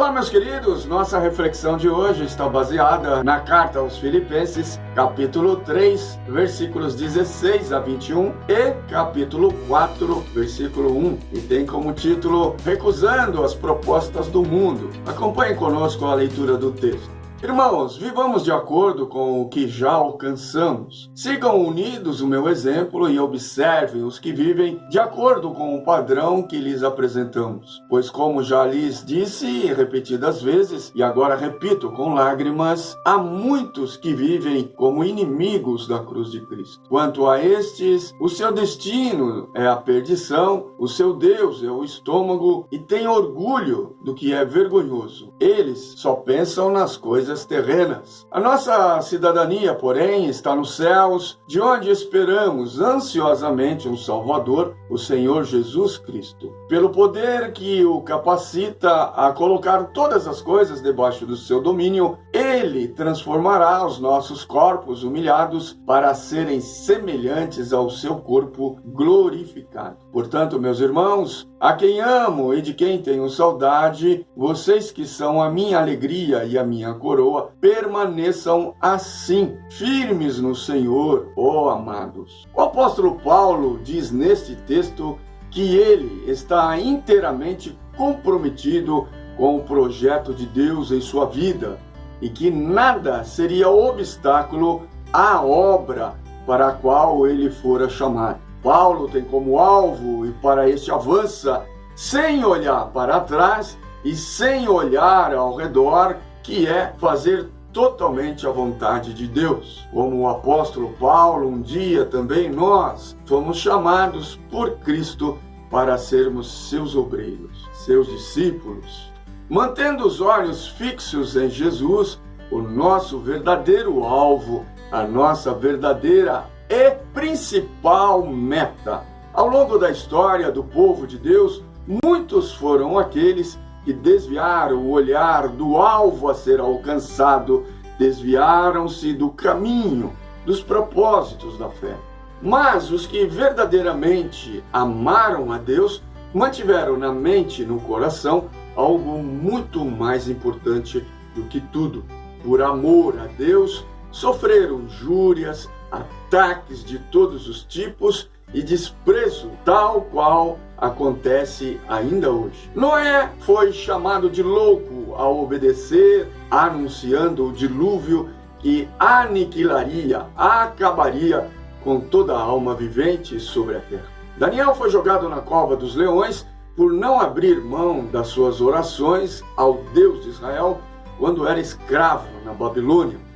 Olá, meus queridos, nossa reflexão de hoje está baseada na carta aos Filipenses, capítulo 3, versículos 16 a 21 e capítulo 4, versículo 1, e tem como título Recusando as propostas do mundo. Acompanhe conosco a leitura do texto. Irmãos, vivamos de acordo com o que já alcançamos. Sigam unidos o meu exemplo e observem os que vivem de acordo com o padrão que lhes apresentamos. Pois como já lhes disse repetidas vezes, e agora repito com lágrimas, há muitos que vivem como inimigos da cruz de Cristo. Quanto a estes, o seu destino é a perdição, o seu Deus é o estômago e tem orgulho do que é vergonhoso. Eles só pensam nas coisas terrenas. A nossa cidadania, porém, está nos céus, de onde esperamos ansiosamente um Salvador, o Senhor Jesus Cristo. Pelo poder que o capacita a colocar todas as coisas debaixo do seu domínio, Ele transformará os nossos corpos humilhados para serem semelhantes ao seu corpo glorificado. Portanto, meus irmãos, a quem amo e de quem tenho saudade, vocês que são a minha alegria e a minha coroa, permaneçam assim, firmes no Senhor, ó amados. O apóstolo Paulo diz neste texto que ele está inteiramente comprometido com o projeto de Deus em sua vida e que nada seria obstáculo à obra para a qual ele fora chamado. Paulo tem como alvo e para este avança sem olhar para trás e sem olhar ao redor, que é fazer totalmente a vontade de Deus. Como o apóstolo Paulo, um dia também nós fomos chamados por Cristo para sermos seus obreiros, seus discípulos, mantendo os olhos fixos em Jesus, o nosso verdadeiro alvo, a nossa verdadeira e principal meta. Ao longo da história do povo de Deus, muitos foram aqueles que desviaram o olhar do alvo a ser alcançado, desviaram-se do caminho, dos propósitos da fé. Mas os que verdadeiramente amaram a Deus, mantiveram na mente e no coração algo muito mais importante do que tudo. Por amor a Deus, sofreram injúrias, ataques de todos os tipos e desprezo, tal qual acontece ainda hoje. Noé foi chamado de louco ao obedecer, anunciando o dilúvio que aniquilaria, acabaria com toda a alma vivente sobre a terra. Daniel foi jogado na cova dos leões por não abrir mão das suas orações ao Deus de Israel quando era escravo na Babilônia.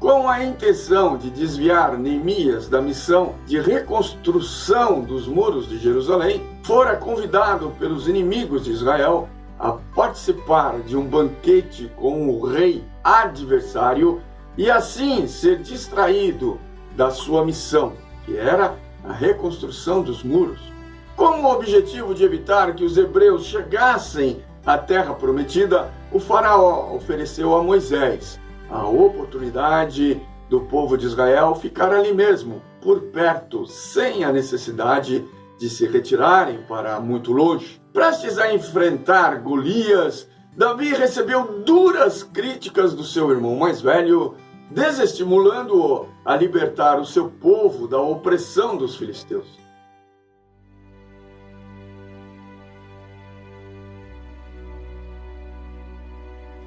Com a intenção de desviar Neemias da missão de reconstrução dos muros de Jerusalém, fora convidado pelos inimigos de Israel a participar de um banquete com o rei adversário e assim ser distraído da sua missão, que era a reconstrução dos muros. Com o objetivo de evitar que os hebreus chegassem à terra prometida, o faraó ofereceu a Moisés a oportunidade do povo de Israel ficar ali mesmo, por perto, sem a necessidade de se retirarem para muito longe. Prestes a enfrentar Golias, Davi recebeu duras críticas do seu irmão mais velho, desestimulando-o a libertar o seu povo da opressão dos filisteus.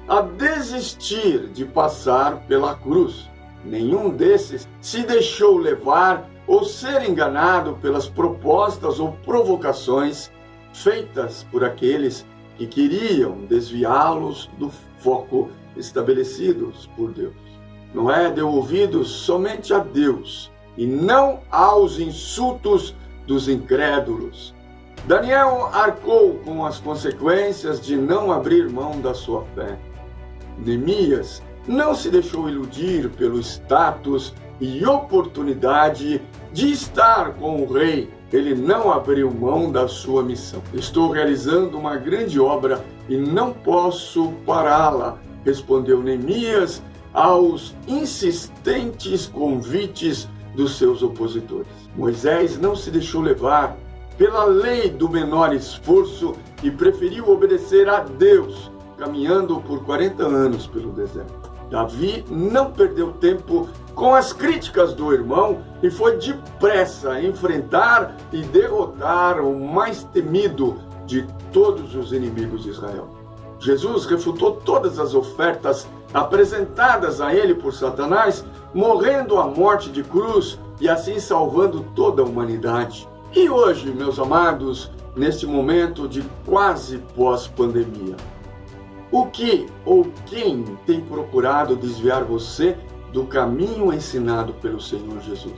A desistir de passar pela cruz. Nenhum desses se deixou levar ou ser enganado pelas propostas ou provocações feitas por aqueles que queriam desviá-los do foco estabelecidos por Deus. Noé deu ouvidos somente a Deus e não aos insultos dos incrédulos. Daniel arcou com as consequências de não abrir mão da sua fé. Neemias não se deixou iludir pelo status e oportunidade de estar com o rei. Ele não abriu mão da sua missão. Estou realizando uma grande obra e não posso pará-la, respondeu Neemias aos insistentes convites dos seus opositores. Moisés não se deixou levar pela lei do menor esforço e preferiu obedecer a Deus caminhando por 40 anos pelo deserto. Davi não perdeu tempo com as críticas do irmão e foi depressa enfrentar e derrotar o mais temido de todos os inimigos de Israel. Jesus refutou todas as ofertas apresentadas a ele por Satanás, morrendo a morte de cruz e assim salvando toda a humanidade. E hoje, meus amados, neste momento de quase pós-pandemia, o que ou quem tem procurado desviar você do caminho ensinado pelo Senhor Jesus?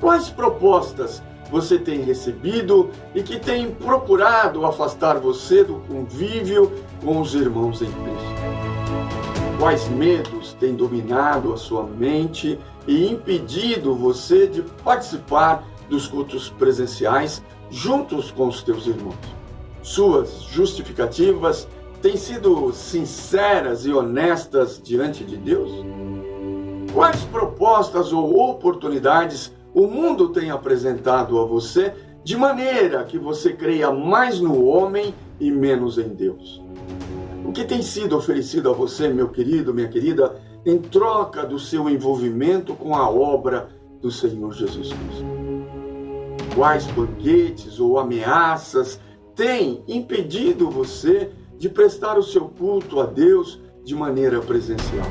Quais propostas você tem recebido e que tem procurado afastar você do convívio com os irmãos em Cristo? Quais medos têm dominado a sua mente e impedido você de participar dos cultos presenciais juntos com os teus irmãos? Suas justificativas têm sido sinceras e honestas diante de Deus? Quais propostas ou oportunidades o mundo tem apresentado a você de maneira que você creia mais no homem e menos em Deus? O que tem sido oferecido a você, meu querido, minha querida, em troca do seu envolvimento com a obra do Senhor Jesus Cristo? Quais banquetes ou ameaças têm impedido você de prestar o seu culto a Deus de maneira presencial?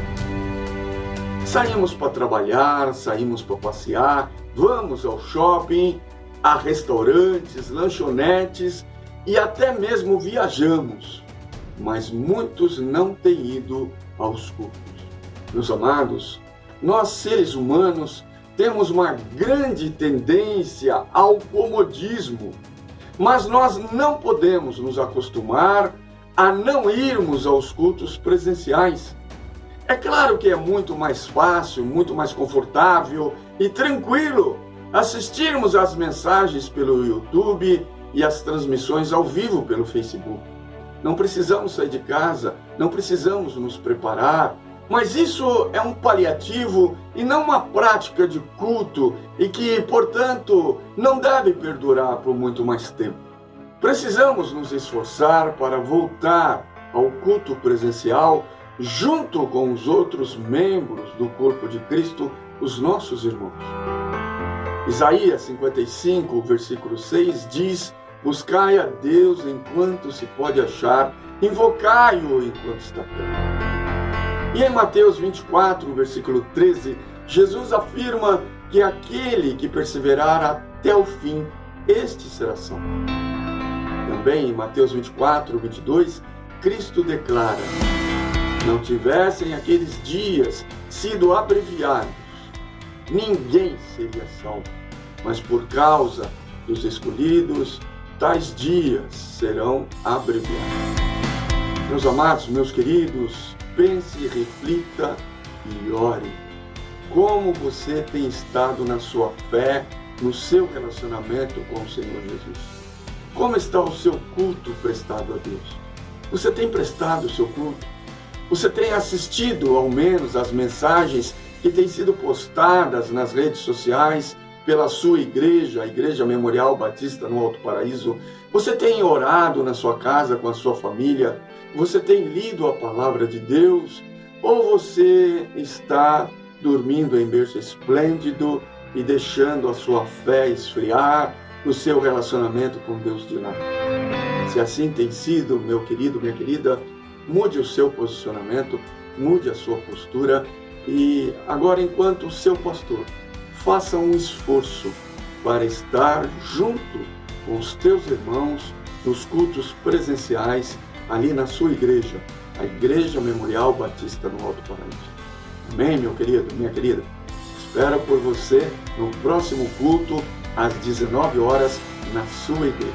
Saímos para trabalhar, saímos para passear, vamos ao shopping, a restaurantes, lanchonetes e até mesmo viajamos, mas muitos não têm ido aos cultos. Meus amados, nós seres humanos temos uma grande tendência ao comodismo, mas nós não podemos nos acostumar a não irmos aos cultos presenciais. É claro que é muito mais fácil, muito mais confortável e tranquilo assistirmos às mensagens pelo YouTube e às transmissões ao vivo pelo Facebook. Não precisamos sair de casa, não precisamos nos preparar, mas isso é um paliativo e não uma prática de culto e que, portanto, não deve perdurar por muito mais tempo. Precisamos nos esforçar para voltar ao culto presencial junto com os outros membros do corpo de Cristo, os nossos irmãos. Isaías 55, versículo 6 diz: buscai a Deus enquanto se pode achar, invocai-o enquanto está perto. E em Mateus 24, versículo 13, Jesus afirma que aquele que perseverar até o fim, este será salvo. Também em Mateus 24, 22, Cristo declara: não tivessem aqueles dias sido abreviados, ninguém seria salvo, mas por causa dos escolhidos, tais dias serão abreviados. Meus amados, meus queridos, pense, reflita e ore. Como você tem estado na sua fé, no seu relacionamento com o Senhor Jesus? Como está o seu culto prestado a Deus? Você tem prestado o seu culto? Você tem assistido, ao menos, às mensagens que têm sido postadas nas redes sociais pela sua igreja, a Igreja Memorial Batista no Alto Paraíso? Você tem orado na sua casa com a sua família? Você tem lido a palavra de Deus? Ou você está dormindo em berço esplêndido e deixando a sua fé esfriar, o seu relacionamento com Deus de lado? Se assim tem sido, meu querido, minha querida, mude o seu posicionamento, mude a sua postura e agora, enquanto o seu pastor, faça um esforço para estar junto com os teus irmãos nos cultos presenciais ali na sua igreja, a Igreja Memorial Batista no Alto Paraíso. Amém, meu querido, minha querida? Espero por você no próximo culto às 19 horas na sua igreja.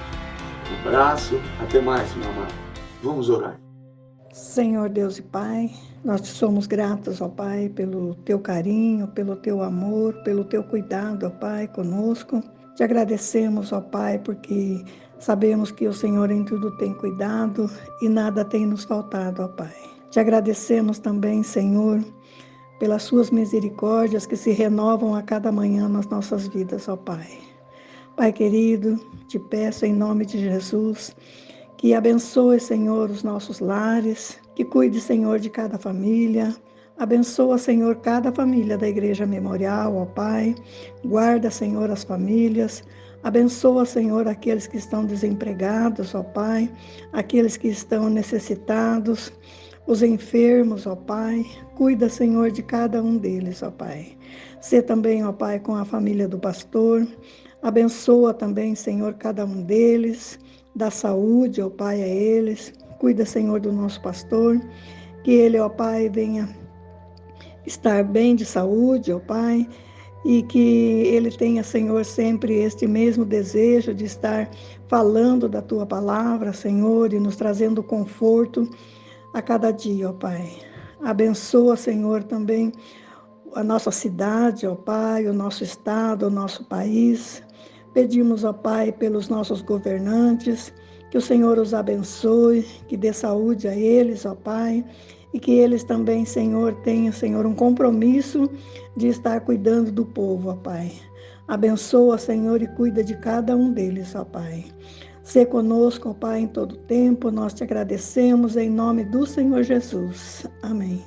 Um abraço, até mais, meu amado. Vamos orar. Senhor Deus e Pai, nós te somos gratos, ó Pai, pelo teu carinho, pelo teu amor, pelo teu cuidado, ó Pai, conosco. Te agradecemos, ó Pai, porque sabemos que o Senhor em tudo tem cuidado e nada tem nos faltado, ó Pai. Te agradecemos também, Senhor, pelas suas misericórdias que se renovam a cada manhã nas nossas vidas, ó Pai. Pai querido, te peço em nome de Jesus que abençoe, Senhor, os nossos lares, que cuide, Senhor, de cada família. Abençoa, Senhor, cada família da Igreja Memorial, ó Pai. Guarda, Senhor, as famílias. Abençoa, Senhor, aqueles que estão desempregados, ó Pai. Aqueles que estão necessitados, os enfermos, ó Pai. Cuida, Senhor, de cada um deles, ó Pai. Sê também, ó Pai, com a família do pastor. Abençoa também, Senhor, cada um deles. Dá saúde, ó Pai, a eles. Cuida, Senhor, do nosso pastor. Que ele, ó Pai, venha estar bem de saúde, ó Pai, e que ele tenha, Senhor, sempre este mesmo desejo de estar falando da Tua palavra, Senhor, e nos trazendo conforto a cada dia, ó Pai. Abençoa, Senhor, também a nossa cidade, ó Pai, o nosso estado, o nosso país. Pedimos, ó Pai, pelos nossos governantes, que o Senhor os abençoe, que dê saúde a eles, ó Pai, e que eles também, Senhor, tenham, Senhor, um compromisso de estar cuidando do povo, ó Pai. Abençoa, Senhor, e cuida de cada um deles, ó Pai. Sê conosco, ó Pai, em todo tempo. Nós te agradecemos em nome do Senhor Jesus. Amém.